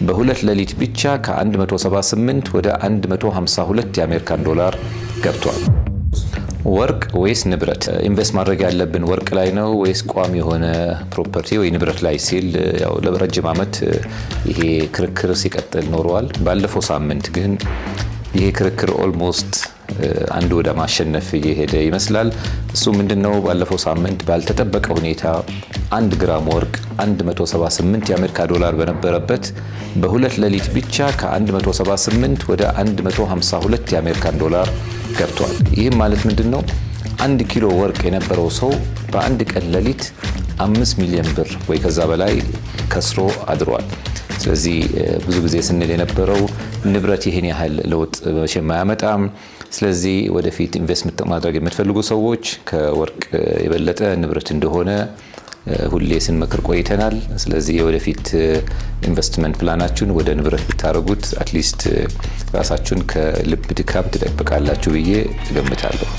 በሁለት ሌሊት ብቻ ከ178 ወደ 152 የአሜሪካን ዶላር ገብቷል። ወርቅ ወይስ ንብረት? ኢንቨስት ማድረግ ያለብን ወርቅ ላይ ነው ወይስ ቋሚ የሆነ ፕሮፐርቲ ወይ ንብረት ላይ ሲል ያው ለረጅም ዓመት ይሄ ክርክር ሲቀጥል ኖረዋል። ባለፈው ሳምንት ግን ይሄ ክርክር ኦልሞስት አንድ ወደ ማሸነፍ እየሄደ ይመስላል። እሱ ምንድነው? ባለፈው ሳምንት ባልተጠበቀ ሁኔታ 1 ግራም ወርቅ 178 የአሜሪካ ዶላር በነበረበት በሁለት ሌሊት ብቻ ከ178 ወደ 152 የአሜሪካን ዶላር ገብቷል። ይህም ማለት ምንድነው? 1 ኪሎ ወርቅ የነበረው ሰው በአንድ ቀን ሌሊት 5 ሚሊዮን ብር ወይ ከዛ በላይ ከስሮ አድሯል። ስለዚህ ብዙ ጊዜ ስንል የነበረው ንብረት ይህን ያህል ለውጥ መቼም አያመጣም። ስለዚህ ወደፊት ኢንቨስት ማድረግ የምትፈልጉ ሰዎች ከወርቅ የበለጠ ንብረት እንደሆነ ሁሌ ስንመክር ቆይተናል። ስለዚህ የወደፊት ኢንቨስትመንት ፕላናችሁን ወደ ንብረት ብታደርጉት አትሊስት ራሳችሁን ከልብ ድካም ትጠብቃላችሁ ብዬ እገምታለሁ።